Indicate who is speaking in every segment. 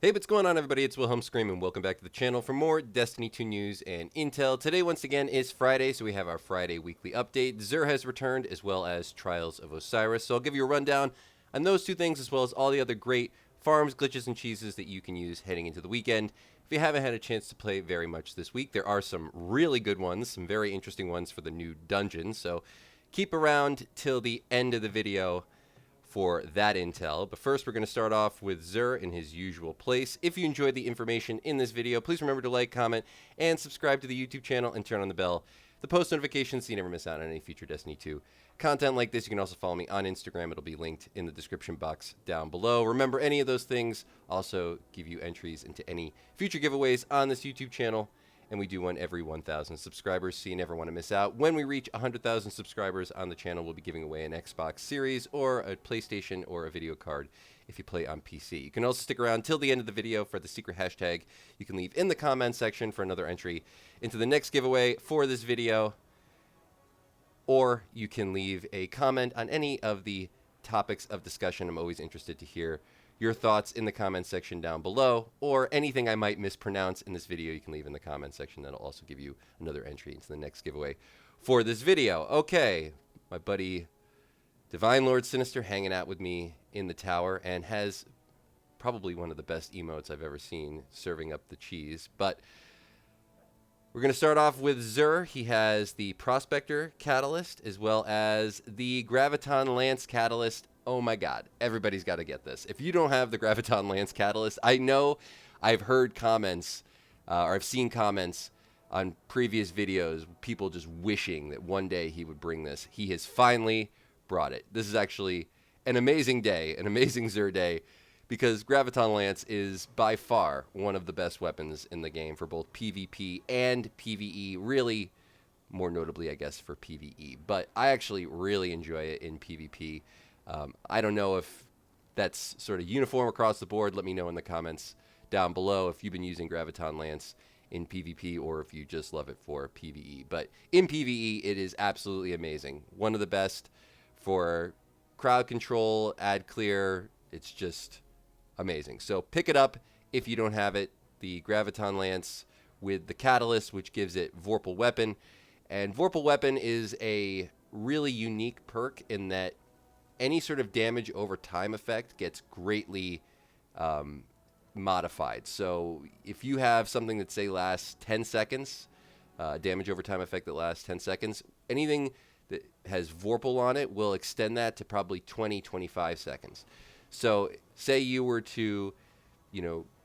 Speaker 1: Hey, what's going on, everybody? It's Wilhelm Scream, and welcome back to the channel for more Destiny 2 news and intel. Today, once again, is Friday, so we have our Friday weekly update. XUR has returned, as well as Trials of Osiris. So I'll give you a rundown on those two things, as well as all the other great farms, glitches, and cheeses that you can use heading into the weekend. If you haven't had a chance to play very much this week, there are some really good ones, some very interesting ones for the new dungeon. So keep around till the end of the video for that intel. But first, we're going to start off with XUR in his usual place. If you enjoyed the information in this video, please remember to like, comment, and subscribe to the YouTube channel and turn on the bell, the post notifications, so you never miss out on any future Destiny 2 content like this. You can also follow me on Instagram. It'll be linked in the description box down below. Remember, any of those things also give you entries into any future giveaways on this YouTube channel. And we do one every 1,000 subscribers, so you never want to miss out. When we reach 100,000 subscribers on the channel, we'll be giving away an Xbox Series or a PlayStation or a video card if you play on PC. You can also stick around till the end of the video for the secret hashtag you can leave in the comment section for another entry into the next giveaway for this video. Or you can leave a comment on any of the topics of discussion. I'm always interested to hear your thoughts in the comment section down below, or anything I might mispronounce in this video you can leave in the comment section. That'll also give you another entry into the next giveaway for this video. Okay, my buddy Divine Lord Sinister hanging out with me in the tower, and has probably one of the best emotes I've ever seen, serving up the cheese. But we're going to start off with XUR. He has the Prospector Catalyst, as well as the Graviton Lance Catalyst. Oh my god, everybody's got to get this. If you don't have the Graviton Lance Catalyst, I know I've heard comments, or I've seen comments on previous videos, people just wishing that one day he would bring this. He has finally brought it. This is actually an amazing day, an amazing XUR day, because Graviton Lance is by far one of the best weapons in the game for both PvP and PvE, really more notably, I guess, for PvE. But I actually really enjoy it in PvP. I don't know if that's sort of uniform across the board. Let me know in the comments down below if you've been using Graviton Lance in PvP or if you just love it for PvE. But in PvE, it is absolutely amazing. One of the best for crowd control, ad clear. It's just amazing. So pick it up if you don't have it. The Graviton Lance with the Catalyst, which gives it Vorpal Weapon. And Vorpal Weapon is a really unique perk in that any sort of damage over time effect gets greatly modified. So if you have something that, say, lasts 10 seconds, damage over time effect that lasts 10 seconds, anything that has Vorpal on it will extend that to probably 20, 25 seconds. So say you were to,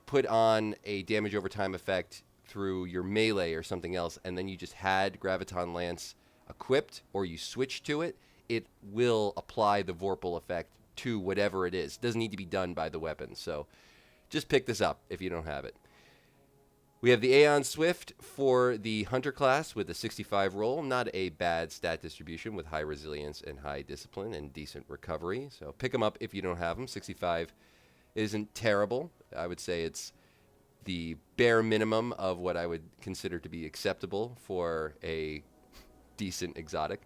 Speaker 1: put on a damage over time effect through your melee or something else, and then you just had Graviton Lance equipped, or you switch to it, it will apply the Vorpal effect to whatever it is. It doesn't need to be done by the weapon. So just pick this up if you don't have it. We have the Aeon Swift for the Hunter class with a 65 roll. Not a bad stat distribution with high resilience and high discipline and decent recovery. So pick them up if you don't have them. 65 isn't terrible. I would say it's the bare minimum of what I would consider to be acceptable for a decent exotic.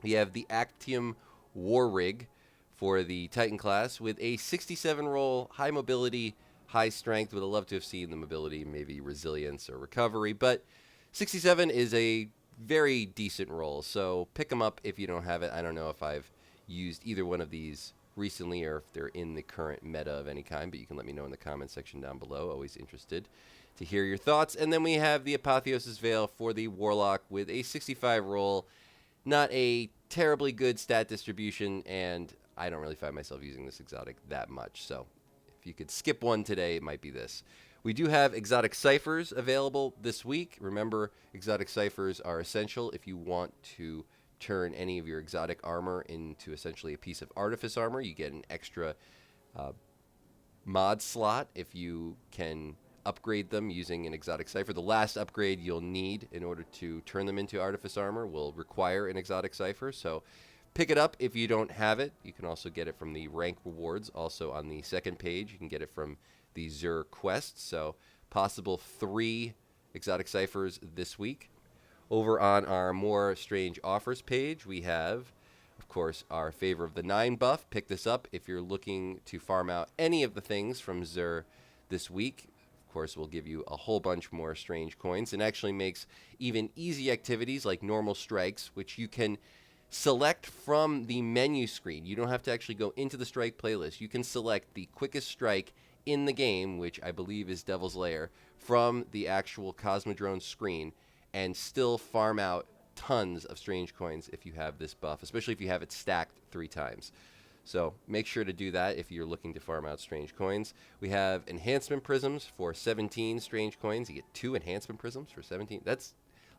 Speaker 1: We have the Actium War Rig for the Titan class with a 67 roll, high mobility, high strength. Would have loved to have seen the mobility, maybe resilience or recovery, but 67 is a very decent roll, so pick them up if you don't have it. I don't know if I've used either one of these recently or if they're in the current meta of any kind, but you can let me know in the comment section down below. Always interested to hear your thoughts. And then we have the Apotheosis Veil for the Warlock with a 65 roll. Not a terribly good stat distribution, and I don't really find myself using this exotic that much. So if you could skip one today, it might be this. We do have exotic ciphers available this week. Remember, exotic ciphers are essential if you want to turn any of your exotic armor into essentially a piece of artifice armor. You get an extra mod slot if you can upgrade them using an exotic cipher. The last upgrade you'll need in order to turn them into artifice armor will require an exotic cipher, so pick it up if you don't have it. You can also get it from the rank rewards, also on the second page. You can get it from the XUR quests, so possible 3 exotic ciphers this week. Over on our more strange offers page, we have, of course, our Favor of the 9 buff. Pick this up if you're looking to farm out any of the things from XUR this week. Of course, we'll give you a whole bunch more strange coins, and actually makes even easy activities like normal strikes, which you can select from the menu screen. You don't have to actually go into the strike playlist. You can select the quickest strike in the game, which I believe is Devil's Lair, from the actual Cosmodrome screen, and still farm out tons of strange coins if you have this buff, especially if you have it stacked 3 times. So make sure to do that if you're looking to farm out strange coins. We have enhancement prisms for 17 strange coins. You get 2 enhancement prisms for 17. That's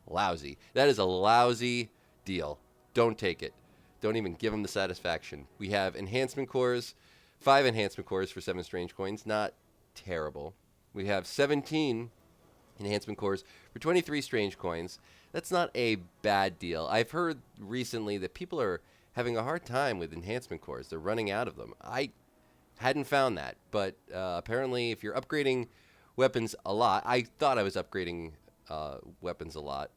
Speaker 1: lousy. That is a lousy deal. Don't take it. Don't even give them the satisfaction. We have enhancement cores, 5 enhancement cores for 7 strange coins. Not terrible. We have 17 enhancement cores for 23 strange coins. That's not a bad deal. I've heard recently that people are having a hard time with enhancement cores. They're running out of them. I hadn't found that, but apparently if you're upgrading weapons a lot, I thought I was upgrading weapons a lot,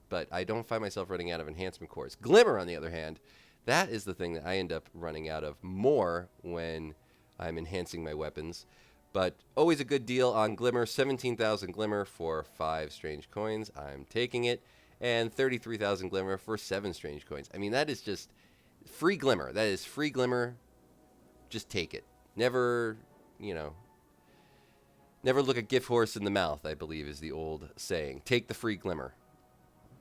Speaker 1: but I don't find myself running out of enhancement cores. Glimmer, on the other hand, that is the thing that I end up running out of more when I'm enhancing my weapons. But always a good deal on Glimmer. 17,000 Glimmer for 5 strange coins. I'm taking it. And 33,000 Glimmer for 7 strange coins. I mean, that is just free Glimmer. That is free Glimmer. Just take it. Never, never look a gift horse in the mouth, I believe is the old saying. Take the free Glimmer.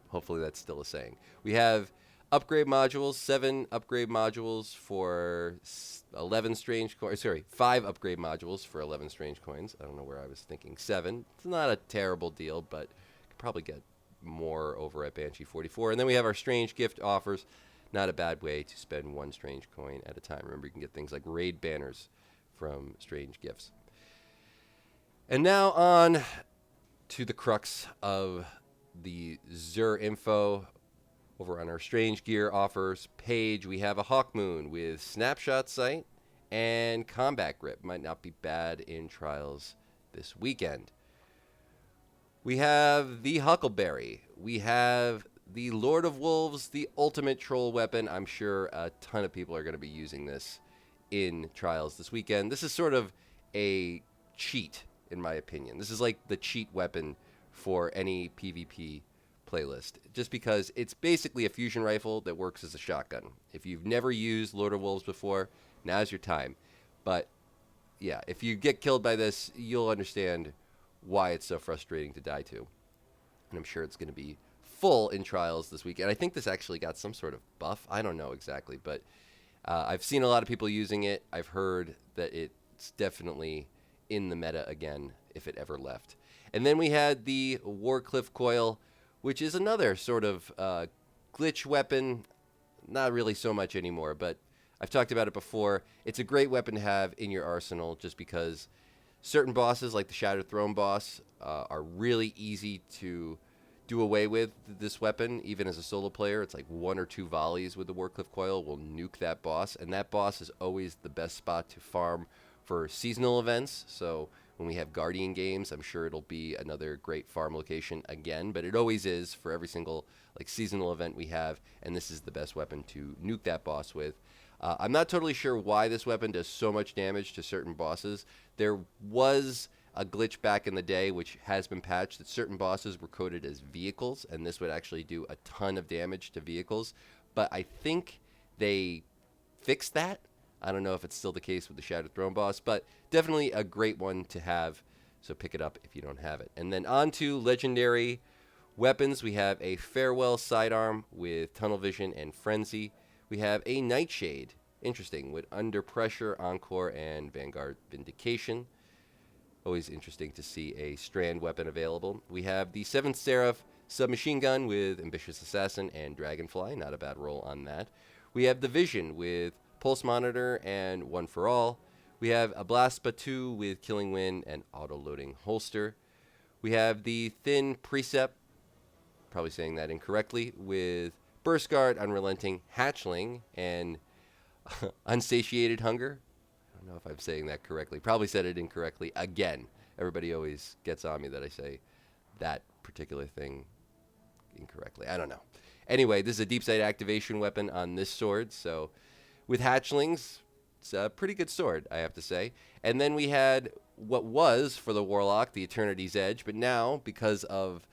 Speaker 1: Hopefully that's still a saying. We have upgrade modules, 7 upgrade modules for 11 strange coins. Sorry, 5 upgrade modules for 11 strange coins. I don't know where I was thinking 7. It's not a terrible deal, but you could probably get more over at Banshee 44. And then we have our strange gift offers. Not a bad way to spend 1 strange coin at a time. Remember, you can get things like raid banners from strange gifts. And now on to the crux of the XUR info. Over on our Strange Gear offers page, we have a Hawkmoon with Snapshot Sight and Combat Grip. Might not be bad in Trials this weekend. We have the Huckleberry. We have the Lord of Wolves, the ultimate troll weapon. I'm sure a ton of people are going to be using this in Trials this weekend. This is sort of a cheat, in my opinion. This is like the cheat weapon for any PvP playlist, just because it's basically a fusion rifle that works as a shotgun. If you've never used Lord of Wolves before, now's your time. But yeah, if you get killed by this, you'll understand why it's so frustrating to die to. And I'm sure it's going to be full in Trials this weekend. I think this actually got some sort of buff. I don't know exactly, but I've seen a lot of people using it. I've heard that it's definitely in the meta again, if it ever left. And then we had the Warcliff Coil, which is another sort of glitch weapon. Not really so much anymore, but I've talked about it before. It's a great weapon to have in your arsenal just because certain bosses, like the Shattered Throne boss, are really easy to do away with this weapon. Even as a solo player, it's like 1 or 2 volleys with the Warcliff Coil will nuke that boss, and that boss is always the best spot to farm for seasonal events. So when we have Guardian games, I'm sure it'll be another great farm location again, but it always is for every single seasonal event we have, and this is the best weapon to nuke that boss with. I'm not totally sure why this weapon does so much damage to certain bosses. There was a glitch back in the day, which has been patched, that certain bosses were coded as vehicles, and this would actually do a ton of damage to vehicles, but I think they fixed that. I don't know if it's still the case with the Shattered Throne boss, but definitely a great one to have, so pick it up if you don't have it. And then on to legendary weapons. We have a Farewell Sidearm with Tunnel Vision and Frenzy. We have a Nightshade, interesting, with Under Pressure, Encore, and Vanguard Vindication. Always interesting to see a strand weapon available. We have the 7th Seraph Submachine Gun with Ambitious Assassin and Dragonfly. Not a bad roll on that. We have the Vision with Pulse Monitor and One for All. We have a Blaspa 2 with Killing Wind and Auto-Loading Holster. We have the Thin Precept, probably saying that incorrectly, with Burst Guard, Unrelenting Hatchling, and Unsatiated Hunger. I don't know if I'm saying that correctly. Probably said it incorrectly again. Everybody always gets on me that I say that particular thing incorrectly. I don't know. Anyway, this is a Deepsight activation weapon on this sword, so with hatchlings, it's a pretty good sword, I have to say. And then we had what was for the Warlock, the Eternity's Edge, but now, because of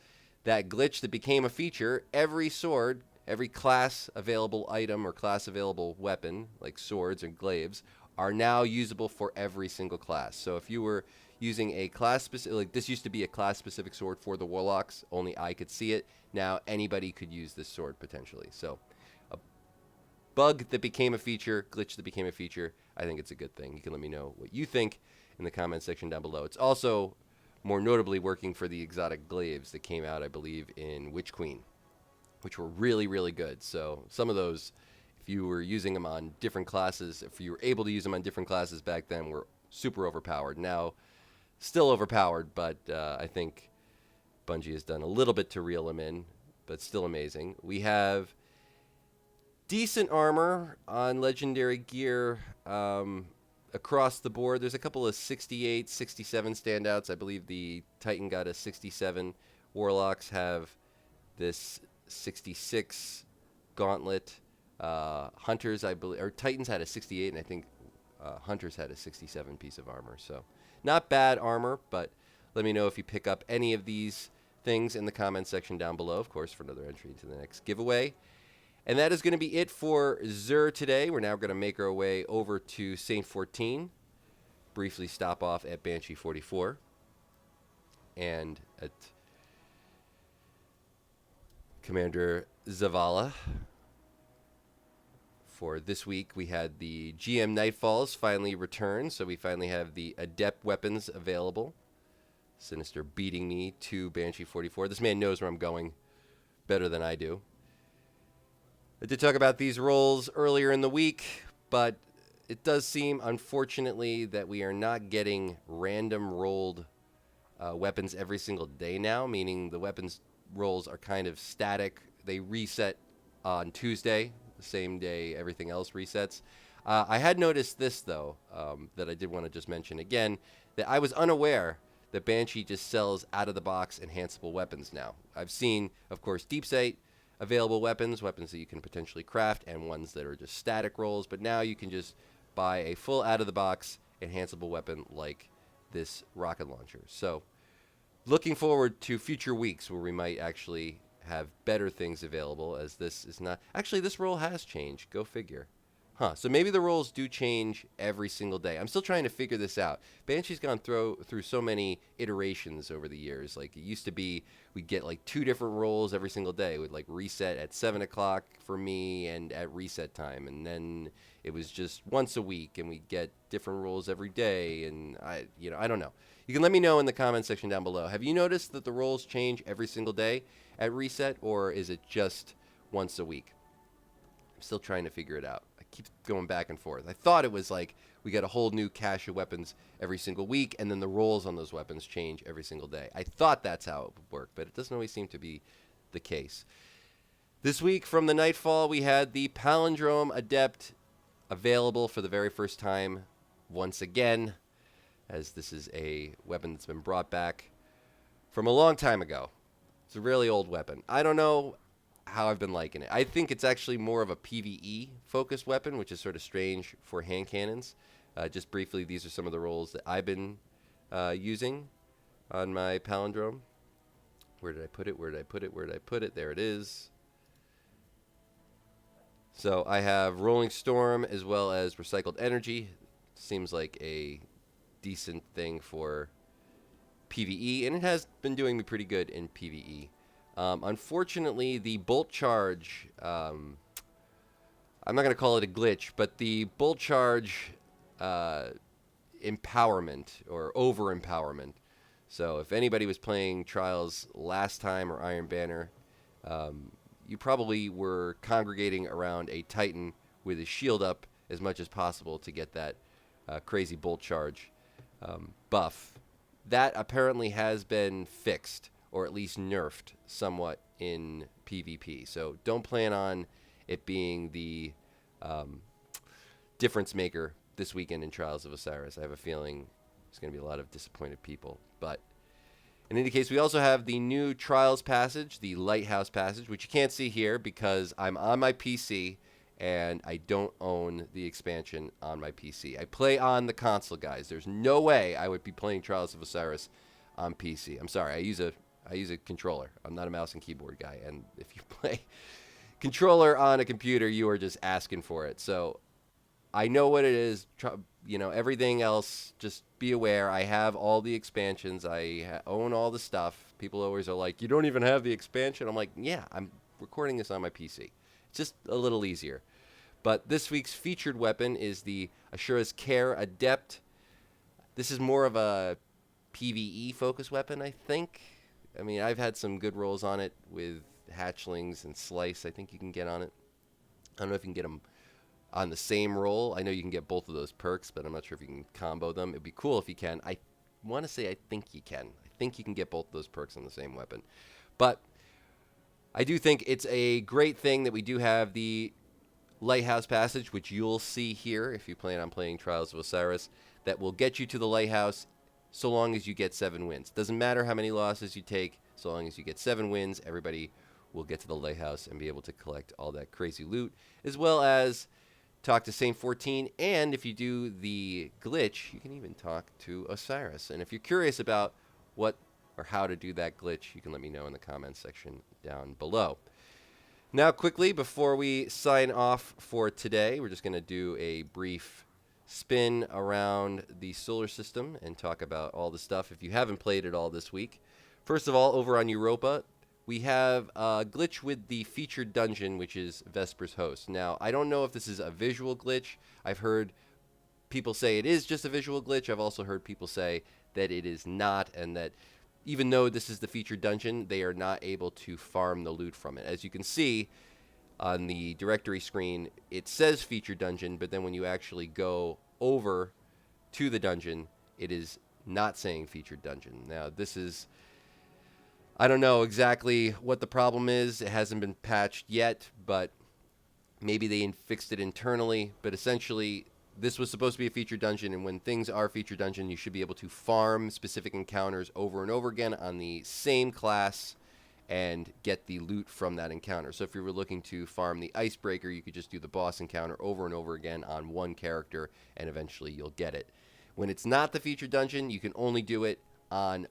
Speaker 1: that glitch that became a feature, every sword, every class available item or class available weapon, like swords and glaives, are now usable for every single class. So if you were using a class specific, like this used to be a class specific sword for the Warlocks, only I could see it. Now anybody could use this sword potentially. So a bug that became a feature, glitch that became a feature, I think it's a good thing. You can let me know what you think in the comment section down below. It's also more notably working for the exotic glaives that came out, I believe, in Witch Queen, which were really, really good. So some of those, if you were using them on different classes, if you were able to use them on different classes back then, were super overpowered. Now, still overpowered, but I think Bungie has done a little bit to reel them in, but still amazing. We have decent armor on legendary gear across the board. There's a couple of 68, 67 standouts. I believe the Titan got a 67. Warlocks have this 66 gauntlet. Hunters, I believe, or Titans had a 68, and I think Hunters had a 67 piece of armor. So not bad armor, but let me know if you pick up any of these things in the comment section down below, of course, for another entry into the next giveaway. And that is going to be it for XUR today. We're now going to make our way over to Saint 14, briefly stop off at Banshee 44, and at Commander Zavala. For this week, we had the GM Nightfalls finally return, so we finally have the Adept weapons available. Sinister beating me to Banshee 44. This man knows where I'm going better than I do. I did talk about these rolls earlier in the week, but it does seem, unfortunately, that we are not getting random rolled weapons every single day now, meaning the weapons rolls are kind of static. They reset on Tuesday, the same day everything else resets. I had noticed this, though, that I did want to just mention again, that I was unaware that Banshee just sells out-of-the-box enhanceable weapons now. I've seen, of course, Deepsight available weapons that you can potentially craft, and ones that are just static rolls, but now you can just buy a full out-of-the-box enhanceable weapon like this rocket launcher. So looking forward to future weeks where we might actually have better things available, as this is not... Actually, this roll has changed. Go figure. Huh. So maybe the rolls do change every single day. I'm still trying to figure this out. Banshee's gone through so many iterations over the years. Like, it used to be we'd get like 2 different rolls every single day. We'd like reset at 7 o'clock for me and at reset time. And then it was just once a week, and we'd get different rolls every day. And I don't know. You can let me know in the comment section down below. Have you noticed that the rolls change every single day at reset, or is it just once a week? I'm still trying to figure it out. I keep going back and forth. I thought it was like we get a whole new cache of weapons every single week, and then the rolls on those weapons change every single day. I thought that's how it would work, but it doesn't always seem to be the case. This week from the Nightfall, we had the Palindrome Adept available for the very first time once again, as this is a weapon that's been brought back from a long time ago. It's a really old weapon. I don't know how I've been liking it. I think it's actually more of a PvE focused weapon, which is sort of strange for hand cannons. Just briefly, these are some of the rolls that I've been using on my Palindrome. Where did I put it? Where did I put it? Where did I put it? There it is. So I have Rolling Storm as well as Recycled Energy. Seems like a decent thing for PvE, and it has been doing me pretty good in PvE. Unfortunately, the bolt charge, I'm not going to call it a glitch, but the bolt charge empowerment or over empowerment. So if anybody was playing Trials last time or Iron Banner, you probably were congregating around a Titan with his shield up as much as possible to get that crazy bolt charge buff. That apparently has been fixed, or at least nerfed somewhat in PvP. So don't plan on it being the difference maker this weekend in Trials of Osiris. I have a feeling there's going to be a lot of disappointed people. But in any case, we also have the new Trials passage, the Lighthouse passage, which you can't see here because I'm on my PC and I don't own the expansion on my PC. I play on the console, guys. There's no way I would be playing Trials of Osiris on PC. I'm sorry. I use a controller. I'm not a mouse and keyboard guy, and if you play controller on a computer, you are just asking for it. So I know what it is. You know, everything else, just be aware. I have all the expansions. I own all the stuff. People always are like, you don't even have the expansion. I'm like, yeah, I'm recording this on my PC. It's just a little easier. But this week's featured weapon is the XUR'S Care Adept. This is more of a PvE focused weapon, I think. I mean, I've had some good rolls on it with hatchlings and slice. I think you can get on it. I don't know if you can get them on the same roll. I know you can get both of those perks, but I'm not sure if you can combo them. It'd be cool if you can. I want to say I think you can. I think you can get both of those perks on the same weapon. But I do think it's a great thing that we do have the Lighthouse Passage, which you'll see here if you plan on playing Trials of Osiris, that will get you to the Lighthouse so long as you get 7 wins. Doesn't matter how many losses you take, so long as you get 7 wins, everybody will get to the Lighthouse and be able to collect all that crazy loot, as well as talk to Saint 14, and if you do the glitch, you can even talk to Osiris. And if you're curious about what or how to do that glitch, you can let me know in the comments section down below. Now, quickly, before we sign off for today, we're just going to do a brief spin around the solar system and talk about all the stuff if you haven't played it all this week. First of all, over on Europa, we have a glitch with the featured dungeon, which is Vesper's Host. Now, I don't know if this is a visual glitch. I've heard people say it is just a visual glitch. I've also heard people say that it is not, and that even though this is the featured dungeon, they are not able to farm the loot from it. As you can see on the directory screen, it says featured dungeon, but then when you actually go over to the dungeon, it is not saying featured dungeon. Now, this is... I don't know exactly what the problem is. It hasn't been patched yet, but maybe they fixed it internally. But essentially, this was supposed to be a featured dungeon, and when things are featured dungeon, you should be able to farm specific encounters over and over again on the same class and get the loot from that encounter. So if you were looking to farm the Icebreaker, you could just do the boss encounter over and over again on one character, and eventually you'll get it. When it's not the featured dungeon, you can only do it on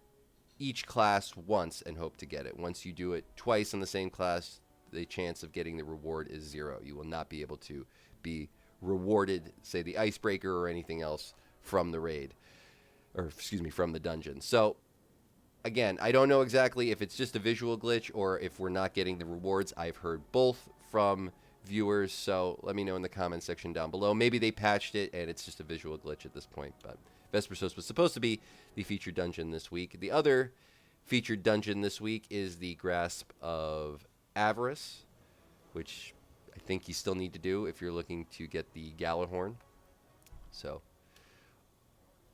Speaker 1: each class once and hope to get it. Once you do it twice on the same class, the chance of getting the reward is 0. You will not be able to be rewarded, say, the Icebreaker or anything else from the raid, or excuse me, from the dungeon. So again, I don't know exactly if it's just a visual glitch or if we're not getting the rewards. I've heard both from viewers, so let me know in the comment section down below. Maybe they patched it and it's just a visual glitch at this point, but Vesper's Host was supposed to be the featured dungeon this week. The other featured dungeon this week is the Grasp of Avarice, which I think you still need to do if you're looking to get the Galahorn. So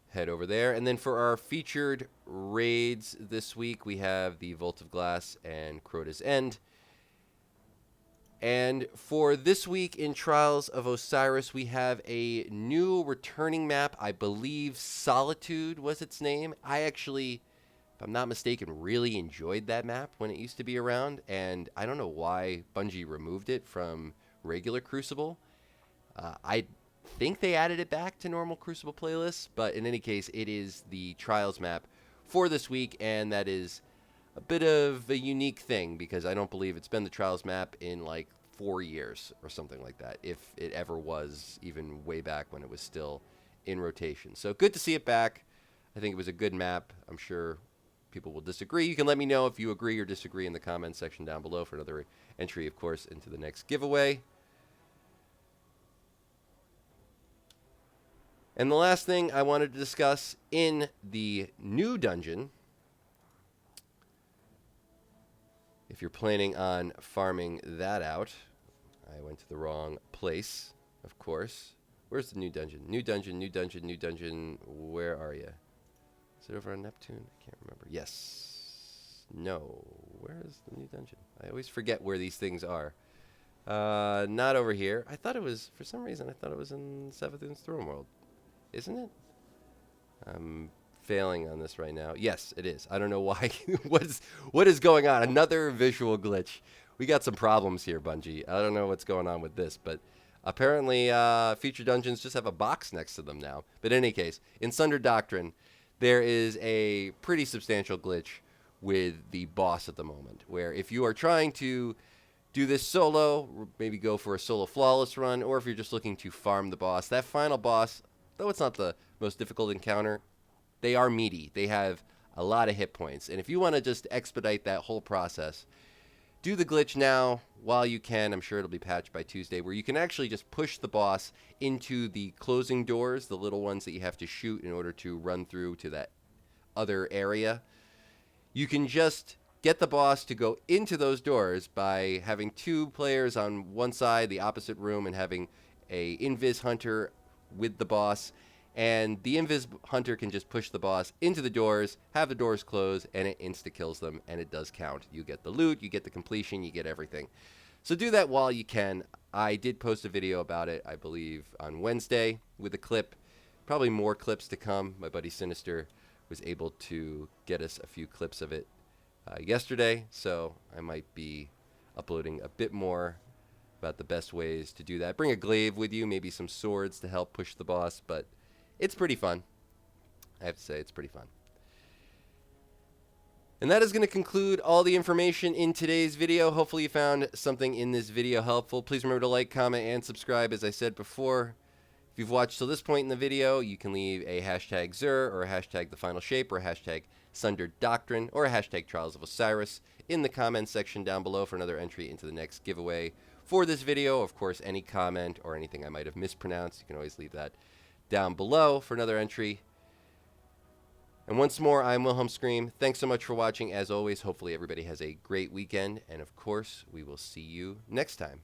Speaker 1: head over there. And then for our featured raids this week, we have the Vault of Glass and Crota's End. And for this week in Trials of Osiris, we have a new returning map. I believe Solitude was its name. I actually, if I'm not mistaken, really enjoyed that map when it used to be around. And I don't know why Bungie removed it from regular Crucible. I think they added it back to normal Crucible playlists. But in any case, it is the Trials map for this week. And that is a bit of a unique thing because I don't believe it's been the Trials map in like 4 years or something like that, if it ever was, even way back when it was still in rotation. So good to see it back. I think it was a good map. I'm sure people will disagree. You can let me know if you agree or disagree in the comments section down below for another entry, of course, into the next giveaway. And the last thing I wanted to discuss in the new dungeon, if you're planning on farming that out, I went to the wrong place, of course. Where's the new dungeon? New dungeon, new dungeon, new dungeon. Where are you? Is it over on Neptune? I can't remember. Yes. No. Where is the new dungeon? I always forget where these things are. Not over here. I thought it was, for some reason, I thought it was in Savathun'S Throne World. Isn't it? I'm failing on this right now. Yes, it is. I don't know why. What is going on? Another visual glitch. We got some problems here, Bungie. I don't know what's going on with this, but Apparently, future dungeons just have a box next to them now. But in any case, in Sundered Doctrine, there is a pretty substantial glitch with the boss at the moment, where if you are trying to do this solo, maybe go for a solo flawless run, or if you're just looking to farm the boss, that final boss, though it's not the most difficult encounter, they are meaty. They have a lot of hit points. And if you want to just expedite that whole process, do the glitch now while you can. I'm sure it'll be patched by Tuesday, where you can actually just push the boss into the closing doors, the little ones that you have to shoot in order to run through to that other area. You can just get the boss to go into those doors by having 2 players on one side, the opposite room, and having a Invis Hunter with the boss. And the Invis Hunter can just push the boss into the doors, have the doors close, and it insta-kills them, and it does count. You get the loot, you get the completion, you get everything. So do that while you can. I did post a video about it, I believe, on Wednesday with a clip. Probably more clips to come. My buddy Sinister was able to get us a few clips of it yesterday, so I might be uploading a bit more about the best ways to do that. Bring a glaive with you, maybe some swords to help push the boss, but it's pretty fun. I have to say, it's pretty fun. And that is going to conclude all the information in today's video. Hopefully you found something in this video helpful. Please remember to like, comment, and subscribe, as I said before. If you've watched till this point in the video, you can leave a hashtag XUR, or a hashtag The Final Shape, or a hashtag Sundered Doctrine, or a hashtag Trials of Osiris in the comments section down below for another entry into the next giveaway for this video. Of course, any comment or anything I might have mispronounced, you can always leave that down below for another entry. And once more, I'm Wilhelm Scream. Thanks so much for watching. As always, hopefully everybody has a great weekend. And of course, we will see you next time.